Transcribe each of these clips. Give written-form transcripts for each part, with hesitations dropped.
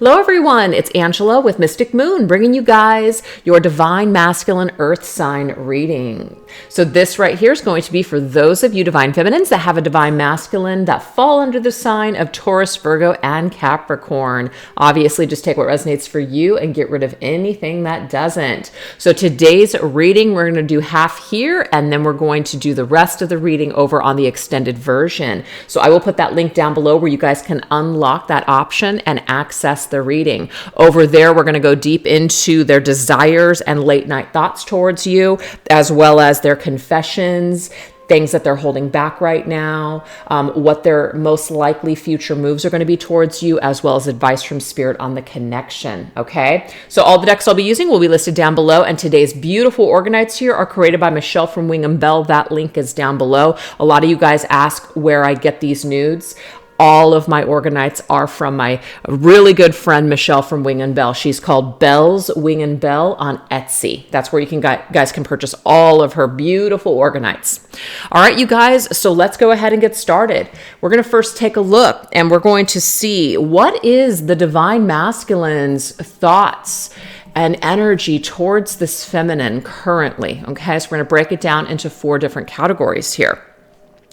Hello everyone, it's Angela with Mystic Moon, bringing you guys your Divine Masculine Earth Sign reading. So this right here is going to be for those of you Divine Feminines that have a Divine Masculine that fall under the sign of Taurus, Virgo, and Capricorn. Obviously, just take what resonates for you and get rid of anything that doesn't. So today's reading, we're going to do half here, and then we're going to do the rest of the reading over on the extended version. So I will put that link down below where you guys can unlock that option and access the reading. Over there, we're going to go deep into their desires and late night thoughts towards you, as well as their confessions, things that they're holding back right now, what their most likely future moves are going to be towards you, as well as advice from Spirit on the connection. Okay, so all the decks I'll be using will be listed down below, and today's beautiful Organites here are created by Michelle from Wing and Bell. That link is down below. A lot of you guys ask where I get these nudes. All of my Organites are from my really good friend, Michelle from Wing and Bell. She's called Bell's Wing and Bell on Etsy. That's where you guys can purchase all of her beautiful Organites. All right, you guys, so let's go ahead and get started. We're going to first take a look, and we're going to see what is the Divine Masculine's thoughts and energy towards this feminine currently. Okay, so we're going to break it down into 4 different categories here.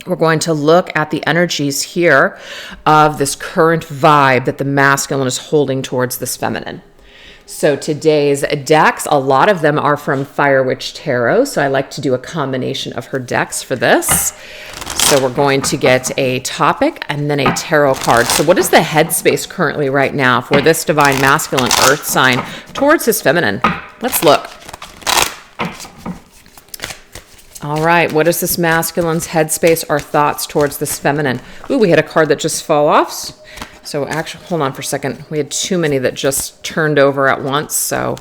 We're going to look at the energies here of this current vibe that the masculine is holding towards this feminine. So today's decks, a lot of them are from Fire Witch Tarot. So I like to do a combination of her decks for this. So we're going to get a topic and then a tarot card. So what is the headspace currently right now for this Divine Masculine Earth sign towards this feminine? Let's look. All right, what is this masculine's headspace or thoughts towards this feminine? Ooh, we had a card that just fell off. So actually, hold on for a second. We had too many that just turned over at once, and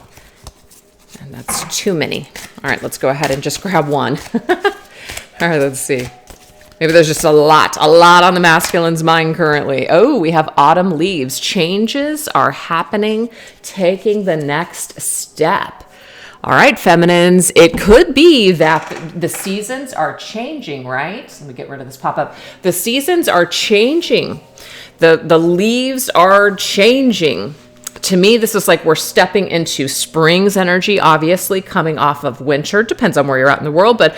that's too many. All right, let's go ahead and just grab one. All right, let's see. Maybe there's just a lot on the masculine's mind currently. Oh, we have autumn leaves. Changes are happening, taking the next step. All right, feminines, it could be that the seasons are changing, right? Let me get rid of this pop-up. The seasons are changing. The leaves are changing. To me, this is like we're stepping into spring's energy, obviously coming off of winter. Depends on where you're at in the world, but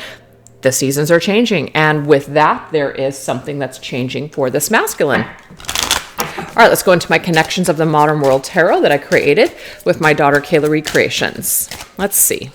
the seasons are changing. And with that, there is something that's changing for this masculine. All right, let's go into my connections of the Modern World Tarot that I created with my daughter Kayla Recreations. Let's see.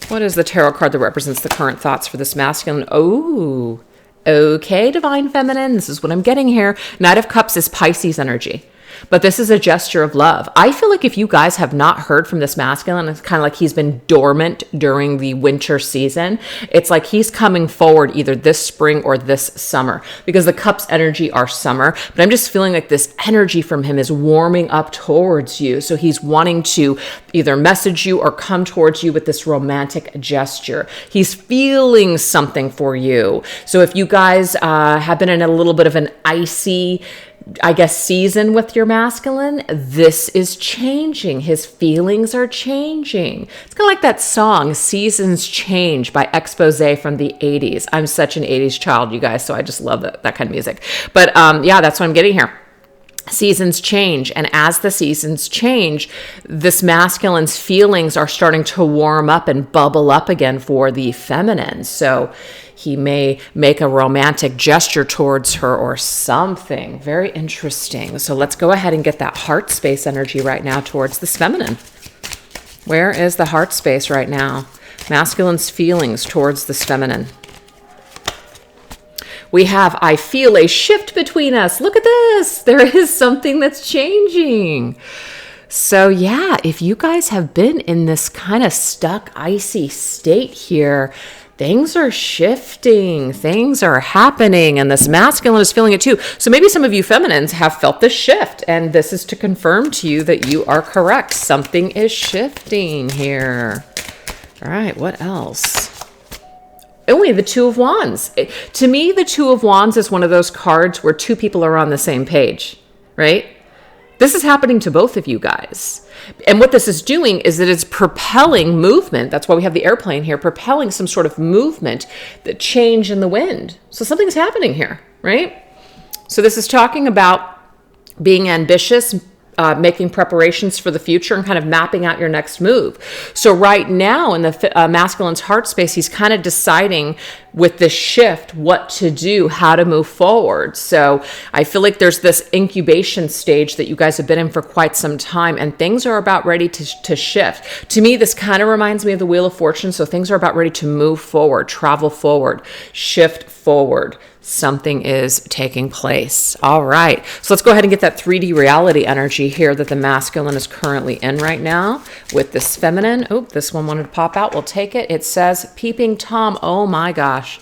What is the tarot card that represents the current thoughts for this masculine? Oh, okay, Divine Feminine. This is what I'm getting here. Knight of Cups is Pisces energy. But this is a gesture of love. I feel like if you guys have not heard from this masculine, it's kind of like he's been dormant during the winter season. It's like he's coming forward either this spring or this summer, because the cups energy are summer. But I'm just feeling like this energy from him is warming up towards you. So he's wanting to either message you or come towards you with this romantic gesture. He's feeling something for you. So if you guys have been in a little bit of an icy, I guess, season with your masculine, this is changing. His feelings are changing. It's kind of like that song, Seasons Change by Expose from the 80s. I'm such an 80s child, you guys, so I just love that kind of music. But yeah, that's what I'm getting here. Seasons change, and as the seasons change, this masculine's feelings are starting to warm up and bubble up again for the feminine. So he may make a romantic gesture towards her or something. Very interesting. So let's go ahead and get that heart space energy right now towards this feminine. Where is the heart space right now? Masculine's feelings towards this feminine. We have, I feel a shift between us. Look at this. There is something that's changing. So yeah, if you guys have been in this kind of stuck, icy state here, things are shifting, things are happening, and this masculine is feeling it too. So maybe some of you feminines have felt this shift, and this is to confirm to you that you are correct. Something is shifting here. All right, what else? Only the Two of Wands. To me, the Two of Wands is one of those cards where two people are on the same page, right? This is happening to both of you guys. And what this is doing is that it's propelling movement. That's why we have the airplane here, propelling some sort of movement, the change in the wind. So something's happening here, right? So this is talking about being ambitious, making preparations for the future and kind of mapping out your next move. So right now in the masculine's heart space, he's kind of deciding with this shift what to do, how to move forward. So I feel like there's this incubation stage that you guys have been in for quite some time, and things are about ready to shift. To me, this kind of reminds me of the Wheel of Fortune. So things are about ready to move forward, travel forward, shift forward. Something is taking place. All right. So let's go ahead and get that 3D reality energy here that the masculine is currently in right now with this feminine. Oh, this one wanted to pop out. We'll take it. It says, Peeping Tom. Oh my gosh.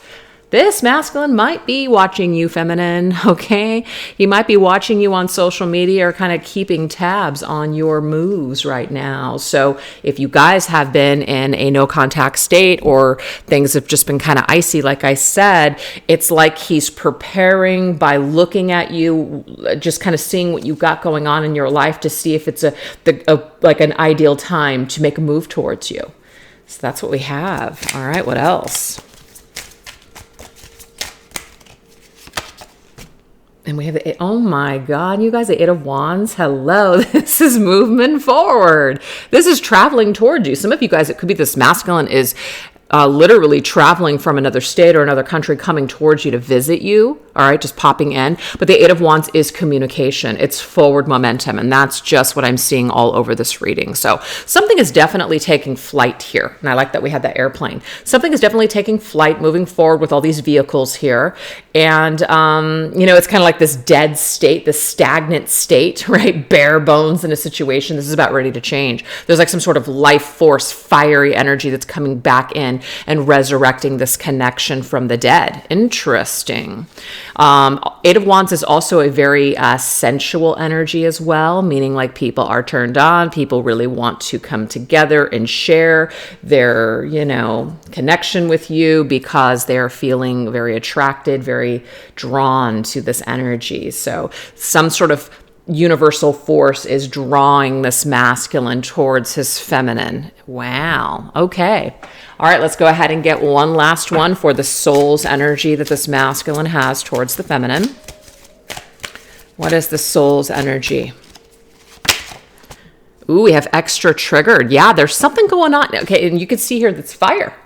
This masculine might be watching you, feminine, okay? He might be watching you on social media or kind of keeping tabs on your moves right now. So if you guys have been in a no contact state or things have just been kind of icy, like I said, it's like he's preparing by looking at you, just kind of seeing what you've got going on in your life to see if it's like an ideal time to make a move towards you. So that's what we have. All right, what else? And we have the, oh my God, you guys, the Eight of Wands. Hello, this is movement forward. This is traveling towards you. Some of you guys, it could be this masculine is literally traveling from another state or another country coming towards you to visit you. All right, just popping in. But the Eight of Wands is communication. It's forward momentum. And that's just what I'm seeing all over this reading. So something is definitely taking flight here. And I like that we had that airplane. Something is definitely taking flight, moving forward with all these vehicles here. And, it's kind of like this dead state, this stagnant state, right? Bare bones in a situation. This is about ready to change. There's like some sort of life force, fiery energy that's coming back in and resurrecting this connection from the dead. Interesting. Eight of Wands is also a very sensual energy as well, meaning like people are turned on. People really want to come together and share their, connection with you because they're feeling very attracted, very drawn to this energy. So some sort of universal force is drawing this masculine towards his feminine. Wow. Okay. All right, let's go ahead and get one last one for the soul's energy that this masculine has towards the feminine. What is the soul's energy? Ooh, we have extra triggered. Yeah, there's something going on. Okay, and you can see here that's fire.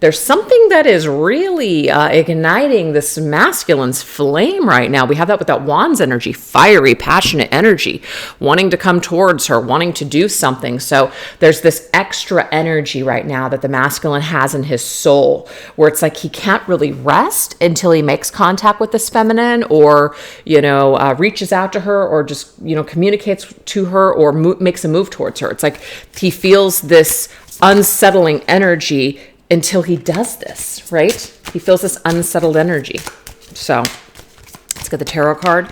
There's something that is really igniting this masculine's flame right now. We have that with that Wands energy, fiery, passionate energy, wanting to come towards her, wanting to do something. So there's this extra energy right now that the masculine has in his soul, where it's like he can't really rest until he makes contact with this feminine or, reaches out to her or just, communicates to her or makes a move towards her. It's like he feels this unsettling energy until he does this, right? He feels this unsettled energy. So let's get the tarot card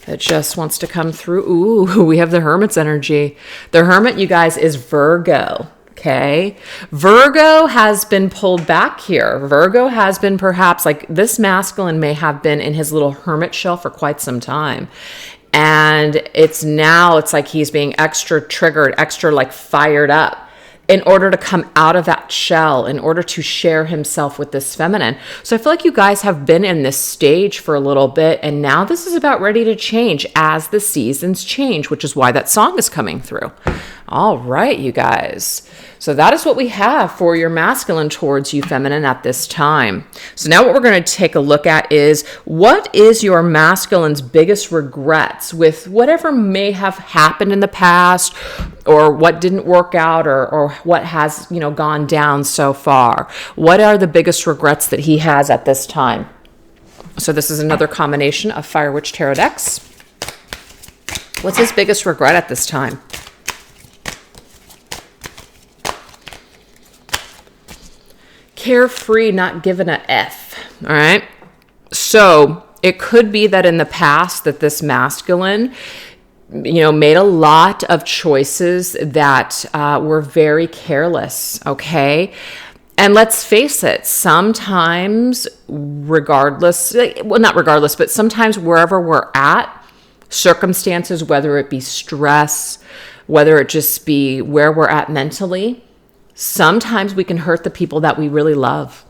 that just wants to come through. Ooh, we have the Hermit's energy. The Hermit, you guys, is Virgo. Okay. Virgo has been pulled back here. Virgo has been perhaps like this masculine may have been in his little hermit shell for quite some time. And it's like he's being extra triggered, extra like fired up in order to come out of that shell, in order to share himself with this feminine. So I feel like you guys have been in this stage for a little bit, and now this is about ready to change as the seasons change, which is why that song is coming through. All right, you guys. So that is what we have for your masculine towards you, feminine, at this time. So now what we're going to take a look at is, what is your masculine's biggest regrets with whatever may have happened in the past, or what didn't work out, or what has, gone down so far? What are the biggest regrets that he has at this time? So this is another combination of Fire Witch Tarot decks. What's his biggest regret at this time? Carefree, not given a F. All right. So it could be that in the past that this masculine, made a lot of choices that were very careless. Okay. And let's face it, sometimes not regardless, but sometimes wherever we're at, circumstances, whether it be stress, whether it just be where we're at mentally, sometimes we can hurt the people that we really love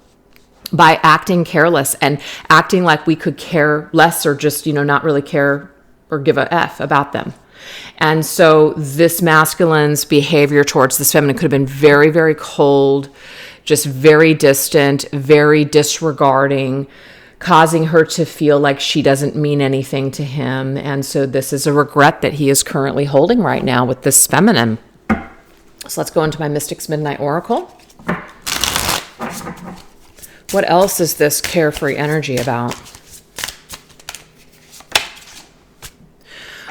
by acting careless and acting like we could care less or just, not really care or give a F about them. And so this masculine's behavior towards this feminine could have been very, very cold, just very distant, very disregarding, causing her to feel like she doesn't mean anything to him. And so this is a regret that he is currently holding right now with this feminine. So let's go into my Mystics Midnight Oracle. What else is this carefree energy about?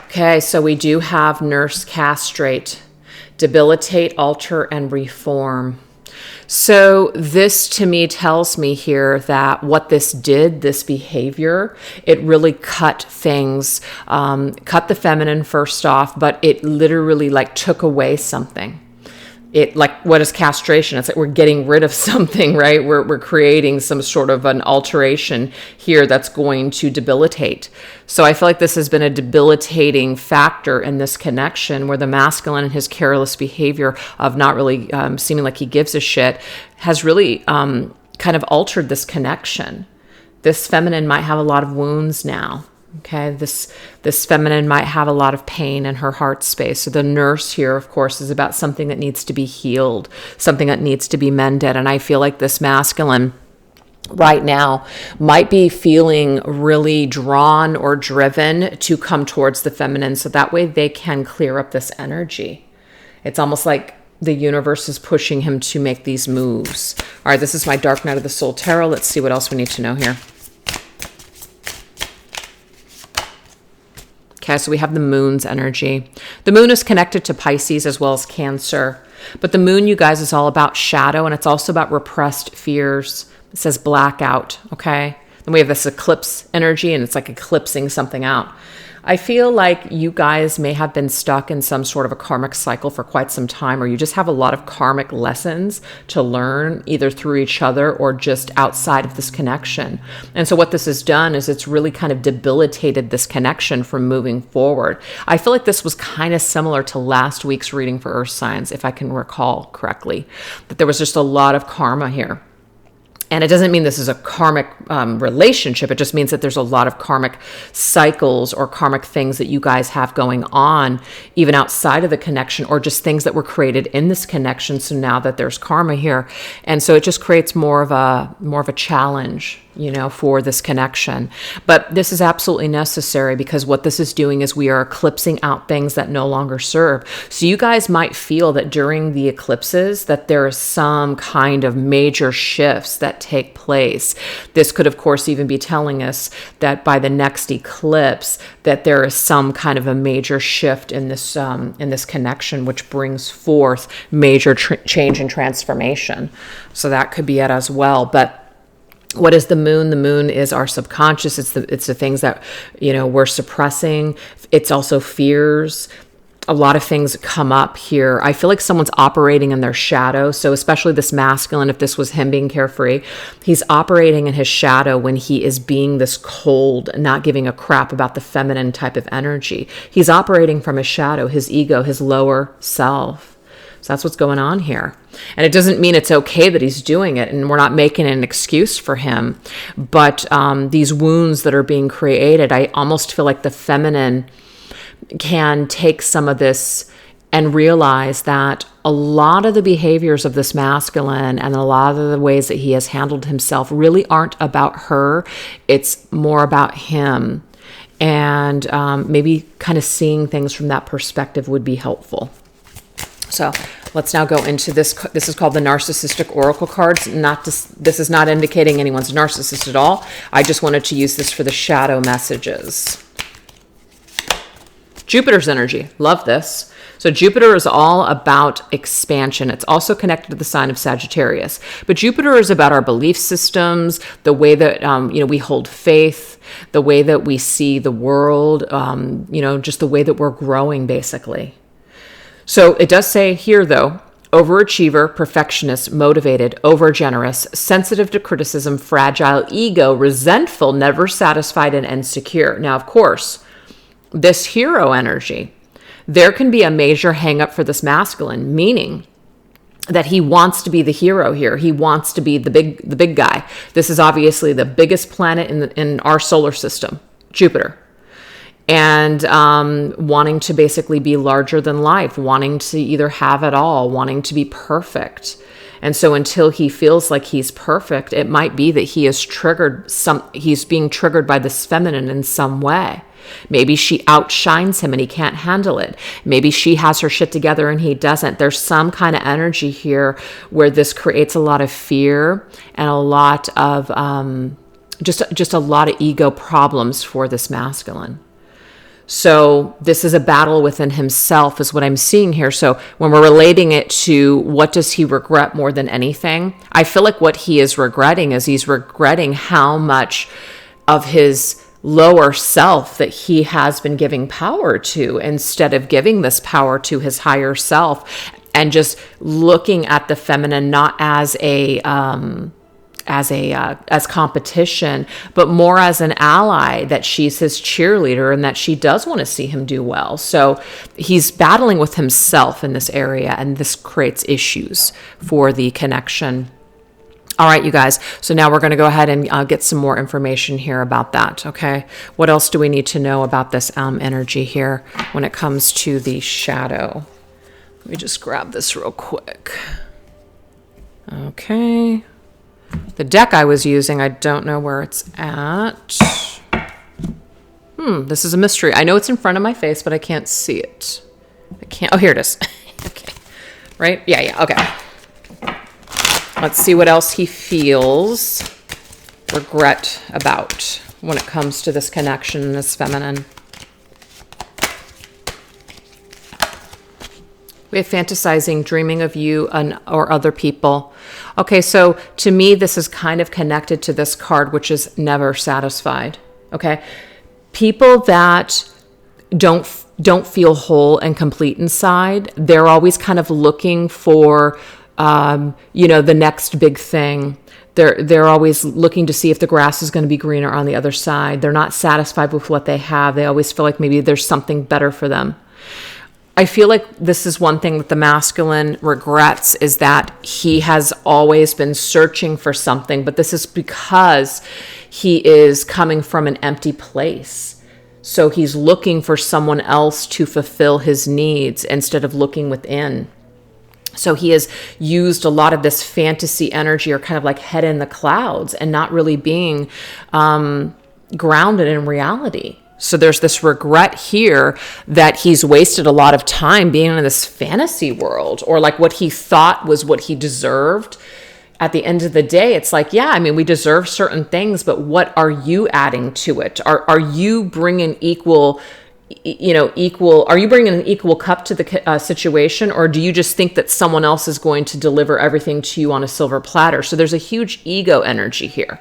Okay, so we do have nurse, castrate, debilitate, alter, and reform. So this to me tells me here that what this did, this behavior, it really cut things, cut the feminine first off, but it literally like took away something. It like, what is castration? It's like we're getting rid of something, right? We're creating some sort of an alteration here that's going to debilitate. So I feel like this has been a debilitating factor in this connection where the masculine and his careless behavior of not really seeming like he gives a shit has really kind of altered this connection. This feminine might have a lot of wounds now. Okay, this feminine might have a lot of pain in her heart space. So the nurse here, of course, is about something that needs to be healed, something that needs to be mended. And I feel like this masculine right now might be feeling really drawn or driven to come towards the feminine so that way they can clear up this energy. It's almost like the universe is pushing him to make these moves. All right, this is my Dark Night of the Soul Tarot. Let's see what else we need to know here. Okay, so we have the moon's energy. The moon is connected to Pisces as well as Cancer. But the moon, you guys, is all about shadow, and it's also about repressed fears. It says blackout, okay? Then we have this eclipse energy, and it's like eclipsing something out. I feel like you guys may have been stuck in some sort of a karmic cycle for quite some time, or you just have a lot of karmic lessons to learn either through each other or just outside of this connection. And so what this has done is it's really kind of debilitated this connection from moving forward. I feel like this was kind of similar to last week's reading for Earth signs, if I can recall correctly, that there was just a lot of karma here. And it doesn't mean this is a karmic relationship. It just means that there's a lot of karmic cycles or karmic things that you guys have going on, even outside of the connection, or just things that were created in this connection. So now that there's karma here, and so it just creates more of a challenge, you know, for this connection. But this is absolutely necessary because what this is doing is we are eclipsing out things that no longer serve. So you guys might feel that during the eclipses that there is some kind of major shifts that take place. This could, of course, even be telling us that by the next eclipse that there is some kind of a major shift in this connection, which brings forth major change and transformation. So that could be it as well. But what is the moon? The moon is our subconscious. It's the things that, you know, we're suppressing. It's also fears. A lot of things come up here. I feel like someone's operating in their shadow. So especially this masculine, if this was him being carefree, he's operating in his shadow when he is being this cold, not giving a crap about the feminine type of energy. He's operating from his shadow, his ego, his lower self. So that's what's going on here. And it doesn't mean it's okay that he's doing it, and we're not making an excuse for him. But these wounds that are being created, I almost feel like the feminine can take some of this and realize that a lot of the behaviors of this masculine and a lot of the ways that he has handled himself really aren't about her. It's more about him. And maybe kind of seeing things from that perspective would be helpful. So let's now go into this. This is called the Narcissistic Oracle cards. This is not indicating anyone's narcissist at all. I just wanted to use this for the shadow messages. Jupiter's energy. Love this. So Jupiter is all about expansion. It's also connected to the sign of Sagittarius. But Jupiter is about our belief systems, the way that we hold faith, the way that we see the world, just the way that we're growing, basically. So it does say here, though, overachiever, perfectionist, motivated, overgenerous, sensitive to criticism, fragile, ego, resentful, never satisfied, and insecure. Now, of course, this hero energy, there can be a major hang-up for this masculine, meaning that he wants to be the hero here. He wants to be the big guy. This is obviously the biggest planet in our solar system, Jupiter. and wanting to basically be larger than life, wanting to either have it all, wanting to be perfect. And so until he feels like he's perfect, it might be that he's being triggered by this feminine in some way. Maybe she outshines him and he can't handle it. Maybe she has her shit together and he doesn't. There's some kind of energy here where this creates a lot of fear and a lot of just a lot of ego problems for this masculine. So this is a battle within himself is what I'm seeing here. So when we're relating it to what does he regret more than anything, I feel like what he is regretting is he's regretting how much of his lower self that he has been giving power to instead of giving this power to his higher self and just looking at the feminine not as as competition, but more as an ally, that she's his cheerleader and that she does want to see him do well. So he's battling with himself in this area, and this creates issues for the connection. All right, you guys. So now we're going to go ahead and get some more information here about that. Okay. What else do we need to know about this energy here when it comes to the shadow? Let me just grab this real quick. Okay. The deck I was using, I don't know where it's at. This is a mystery. I know it's in front of my face, but I can't see it. Oh, here it is. Okay. Right? Yeah. Okay. Let's see what else he feels regret about when it comes to this connection and this feminine. We have fantasizing, dreaming of you or other people. Okay, so to me, this is kind of connected to this card, which is never satisfied. Okay, people that don't feel whole and complete inside, they're always kind of looking for the next big thing. They're always looking to see if the grass is going to be greener on the other side. They're not satisfied with what they have. They always feel like maybe there's something better for them. I feel like this is one thing that the masculine regrets, is that he has always been searching for something, but this is because he is coming from an empty place. So he's looking for someone else to fulfill his needs instead of looking within. So he has used a lot of this fantasy energy, or kind of like head in the clouds, and not really being grounded in reality. So there's this regret here that he's wasted a lot of time being in this fantasy world, or like what he thought was what he deserved. At the end of the day, it's like, yeah, I mean, we deserve certain things, but what are you adding to it? Are you bringing are you bringing an equal cup to the situation, or do you just think that someone else is going to deliver everything to you on a silver platter? So there's a huge ego energy here.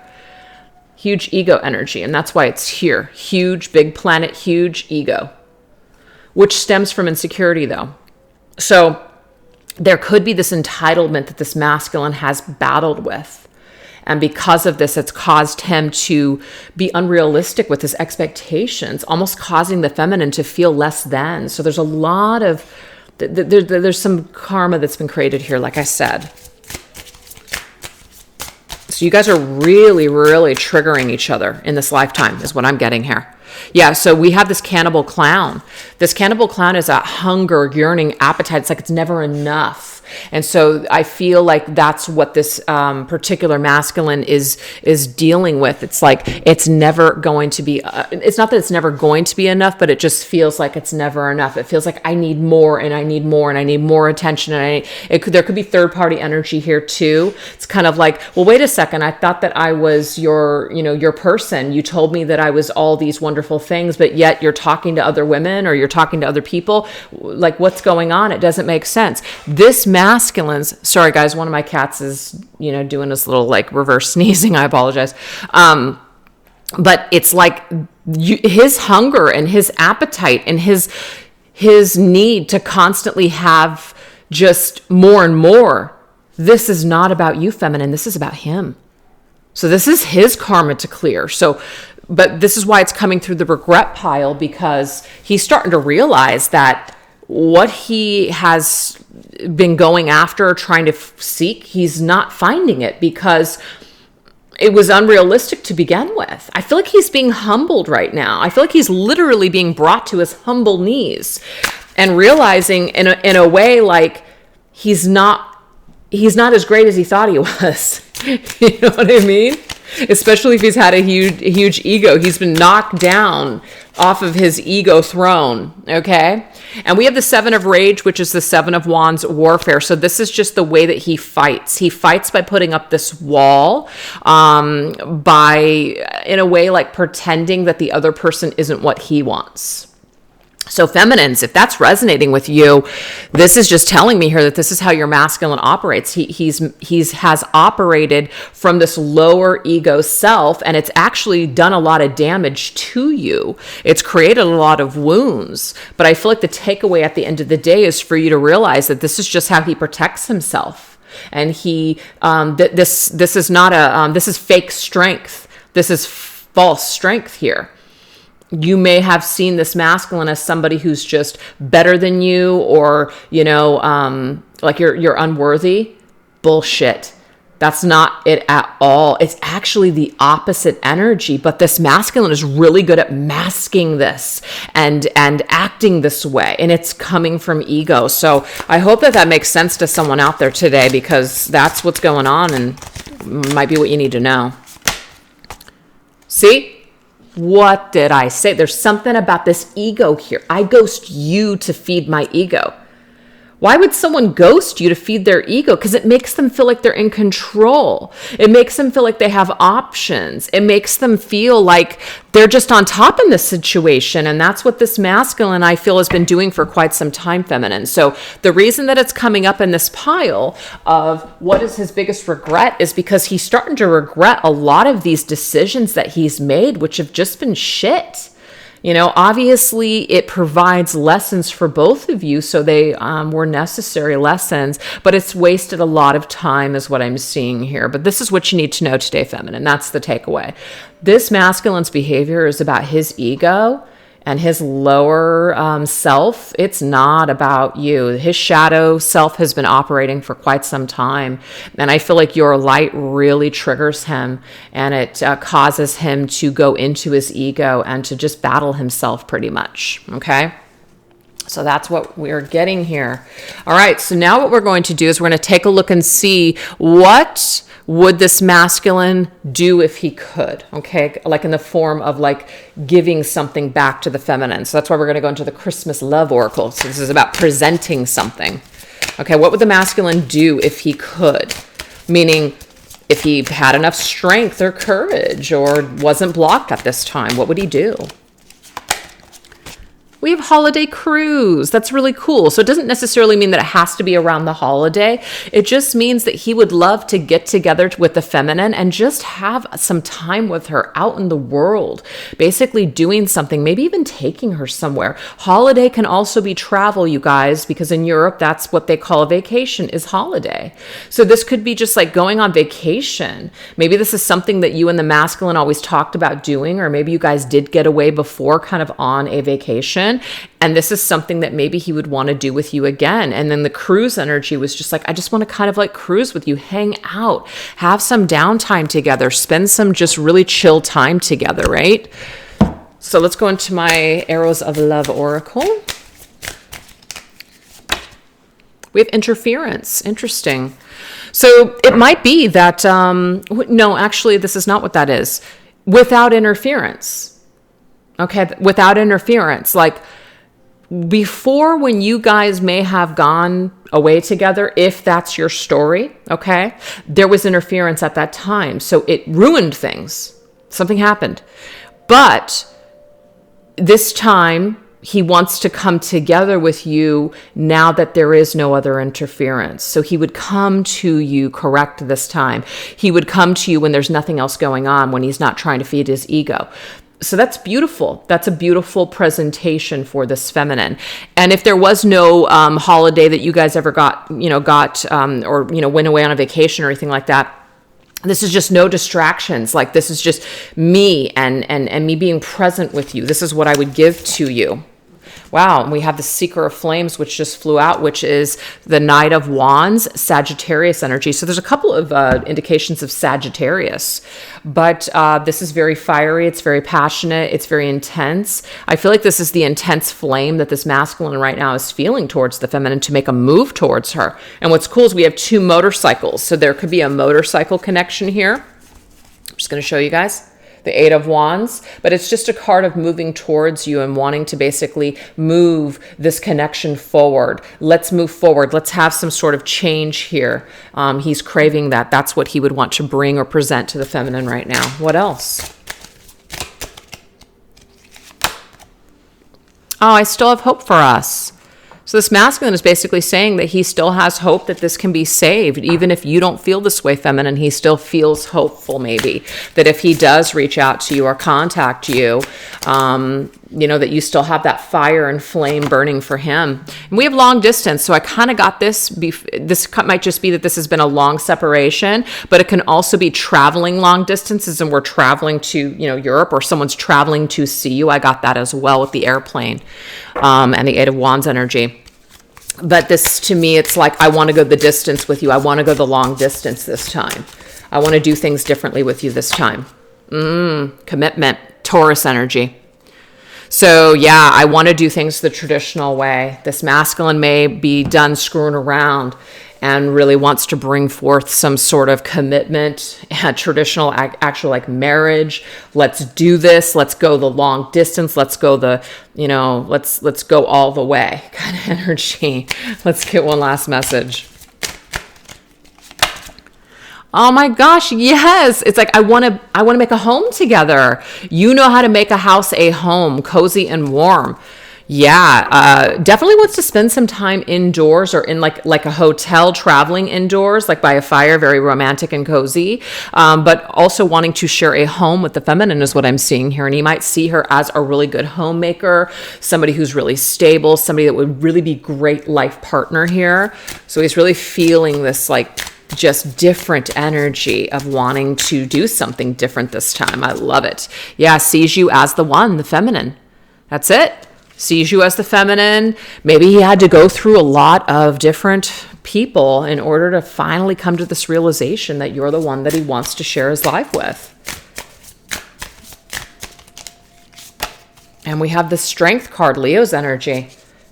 Huge ego energy, and that's why it's here. Huge, big planet, huge ego, which stems from insecurity, though. So there could be this entitlement that this masculine has battled with. And because of this, it's caused him to be unrealistic with his expectations, almost causing the feminine to feel less than. So there's a lot of, there's some karma that's been created here, like I said. So you guys are really, really triggering each other in this lifetime is what I'm getting here. Yeah, so we have this cannibal clown. This cannibal clown is a hunger, yearning, appetite. It's like it's never enough. And so I feel like that's what this particular masculine is dealing with. It's like it's never going to be, it's not that it's never going to be enough, but it just feels like it's never enough. It feels like I need more and I need more and I need more attention. And there could be third party energy here too. It's kind of like, well, wait a second. I thought that I was your person. You told me that I was all these wonderful things, but yet you're talking to other women or you're talking to other people. Like, what's going on? It doesn't make sense. This masculines, sorry guys, one of my cats is, doing this little like reverse sneezing. I apologize. But it's like his hunger and his appetite and his need to constantly have just more and more. This is not about you, feminine. This is about him. So this is his karma to clear. So, but this is why it's coming through the regret pile, because he's starting to realize that what he has been going after, trying to seek, he's not finding it, because it was unrealistic to begin with. I feel like he's being humbled right now. I feel like he's literally being brought to his humble knees and realizing in a way like he's not as great as he thought he was. You know what I mean? Especially if he's had a huge ego. He's been knocked down off of his ego throne, okay? And we have the Seven of Rage, which is the Seven of Wands warfare. So this is just the way that he fights. He fights by putting up this wall, by, in a way, like pretending that the other person isn't what he wants. So feminines, if that's resonating with you, this is just telling me here that this is how your masculine operates. He has operated from this lower ego self, and it's actually done a lot of damage to you. It's created a lot of wounds. But I feel like the takeaway at the end of the day is for you to realize that this is just how he protects himself. And this is not this is fake strength. This is false strength here. You may have seen this masculine as somebody who's just better than you, or, like you're unworthy. Bullshit. That's not it at all. It's actually the opposite energy, but this masculine is really good at masking this and acting this way, and it's coming from ego. So I hope that makes sense to someone out there today, because that's what's going on and might be what you need to know. See? What did I say? There's something about this ego here. I ghost you to feed my ego. Why would someone ghost you to feed their ego? Because it makes them feel like they're in control. It makes them feel like they have options. It makes them feel like they're just on top in this situation. And that's what this masculine, I feel, has been doing for quite some time, feminine. So the reason that it's coming up in this pile of what is his biggest regret is because he's starting to regret a lot of these decisions that he's made, which have just been shit. Obviously it provides lessons for both of you. So they were necessary lessons, but it's wasted a lot of time is what I'm seeing here. But this is what you need to know today, feminine. That's the takeaway. This masculine's behavior is about his ego and his lower self. It's not about you. His shadow self has been operating for quite some time. And I feel like your light really triggers him, and it causes him to go into his ego and to just battle himself pretty much. Okay? So that's what we're getting here. All right. So now what we're going to do is we're going to take a look and see what would this masculine do if he could, okay? Like in the form of like giving something back to the feminine. So that's why we're going to go into the Christmas love oracle. So this is about presenting something. Okay, what would the masculine do if he could? Meaning if he had enough strength or courage or wasn't blocked at this time, what would he do? We have holiday cruise. That's really cool. So it doesn't necessarily mean that it has to be around the holiday. It just means that he would love to get together with the feminine and just have some time with her out in the world, basically doing something, maybe even taking her somewhere. Holiday can also be travel, you guys, because in Europe, that's what they call a vacation, is holiday. So this could be just like going on vacation. Maybe this is something that you and the masculine always talked about doing, or maybe you guys did get away before kind of on a vacation. And this is something that maybe he would want to do with you again. And then the cruise energy was just like, I just want to kind of like cruise with you, hang out, have some downtime together, spend some just really chill time together, right? So let's go into my Arrows of Love oracle. We have interference. Interesting. So it might be that, no, actually, this is not what that is. Without interference. Okay, without interference. Like before, when you guys may have gone away together, if that's your story, okay, there was interference at that time. So it ruined things. Something happened. But this time, he wants to come together with you now that there is no other interference. So he would come to you correct this time. He would come to you when there's nothing else going on, when he's not trying to feed his ego. So that's beautiful. That's a beautiful presentation for this feminine. And if there was no holiday that you guys ever got or went away on a vacation or anything like that, this is just no distractions. Like this is just me and me being present with you. This is what I would give to you. Wow, and we have the Seeker of Flames, which just flew out, which is the Knight of Wands, Sagittarius energy. So there's a couple of indications of Sagittarius, but this is very fiery. It's very passionate. It's very intense. I feel like this is the intense flame that this masculine right now is feeling towards the feminine to make a move towards her. And what's cool is we have 2 motorcycles. So there could be a motorcycle connection here. I'm just going to show you guys. The 8 of Wands, but it's just a card of moving towards you and wanting to basically move this connection forward. Let's move forward. Let's have some sort of change here. He's craving that. That's what he would want to bring or present to the feminine right now. What else? Oh, I still have hope for us. So this masculine is basically saying that he still has hope that this can be saved. Even if you don't feel this way, feminine, he still feels hopeful maybe that if he does reach out to you or contact you, that you still have that fire and flame burning for him. And we have long distance. So I kind of got this. This might just be that this has been a long separation, but it can also be traveling long distances and we're traveling to, Europe, or someone's traveling to see you. I got that as well with the airplane and the 8 of Wands energy. But this, to me, it's like, I want to go the distance with you. I want to go the long distance this time. I want to do things differently with you this time. Commitment, Taurus energy. So yeah, I want to do things the traditional way. This masculine may be done screwing around and really wants to bring forth some sort of commitment, traditional, actual like marriage. Let's do this. Let's go the long distance. Let's go let's go all the way kind of energy. Let's get one last message. Oh my gosh, yes. It's like, I want to make a home together. You know how to make a house a home, cozy and warm. Yeah, definitely wants to spend some time indoors or in like a hotel, traveling indoors, like by a fire, very romantic and cozy, but also wanting to share a home with the feminine is what I'm seeing here. And he might see her as a really good homemaker, somebody who's really stable, somebody that would really be great life partner here. So he's really feeling this like just different energy of wanting to do something different this time. I love it. Yeah, sees you as the one, the feminine. That's it. Sees you as the feminine. Maybe he had to go through a lot of different people in order to finally come to this realization that you're the one that he wants to share his life with. And we have the Strength card, Leo's energy.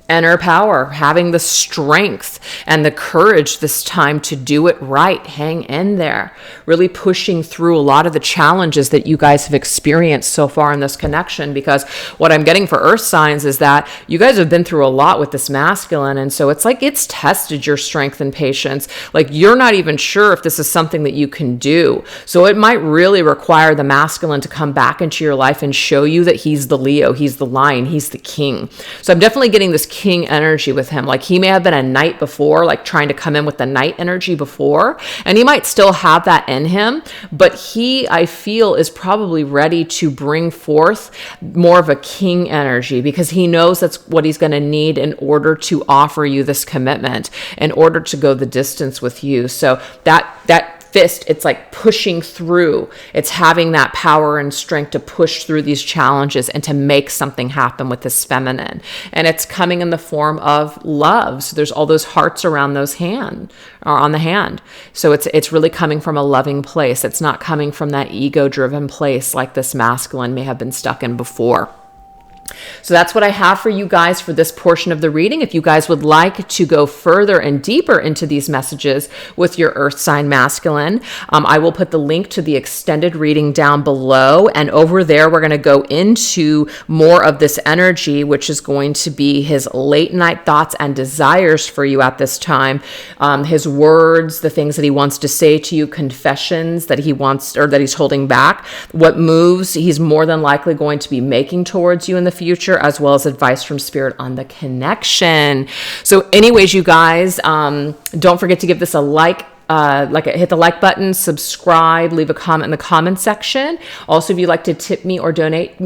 Inner power, having the strength and the courage this time to do it right. Hang in there. Really pushing through a lot of the challenges that you guys have experienced so far in this connection, because what I'm getting for earth signs is that you guys have been through a lot with this masculine. And so it's like it's tested your strength and patience. Like you're not even sure if this is something that you can do. So it might really require the masculine to come back into your life and show you that he's the Leo, he's the lion, he's the king. So I'm definitely getting this king energy with him. Like he may have been a knight before, like trying to come in with the knight energy before, and he might still have that in him, but he, I feel, is probably ready to bring forth more of a king energy because he knows that's what he's going to need in order to offer you this commitment, in order to go the distance with you. So that fist, it's like pushing through. It's having that power and strength to push through these challenges and to make something happen with this feminine. And it's coming in the form of love. So there's all those hearts around those hand or on the hand. So it's really coming from a loving place. It's not coming from that ego-driven place like this masculine may have been stuck in before. So that's what I have for you guys for this portion of the reading. If you guys would like to go further and deeper into these messages with your earth sign masculine, I will put the link to the extended reading down below. And over there, we're going to go into more of this energy, which is going to be his late night thoughts and desires for you at this time. His words, the things that he wants to say to you, confessions that he wants or that he's holding back, what moves he's more than likely going to be making towards you in the future, as well as advice from spirit on the connection. So anyways, you guys, don't forget to give this a like, hit the like button, subscribe, leave a comment in the comment section. Also, if you'd like to tip me or donate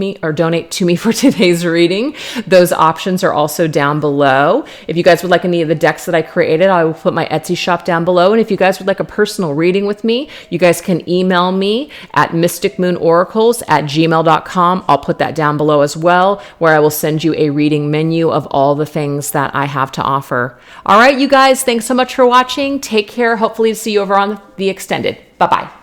to me for today's reading, those options are also down below. If you guys would like any of the decks that I created, I will put my Etsy shop down below. And if you guys would like a personal reading with me, you guys can email me at mysticmoonoracles@gmail.com. I'll put that down below as well, where I will send you a reading menu of all the things that I have to offer. All right, you guys, thanks so much for watching. Take care. Hopefully see you over on the extended. Bye-bye.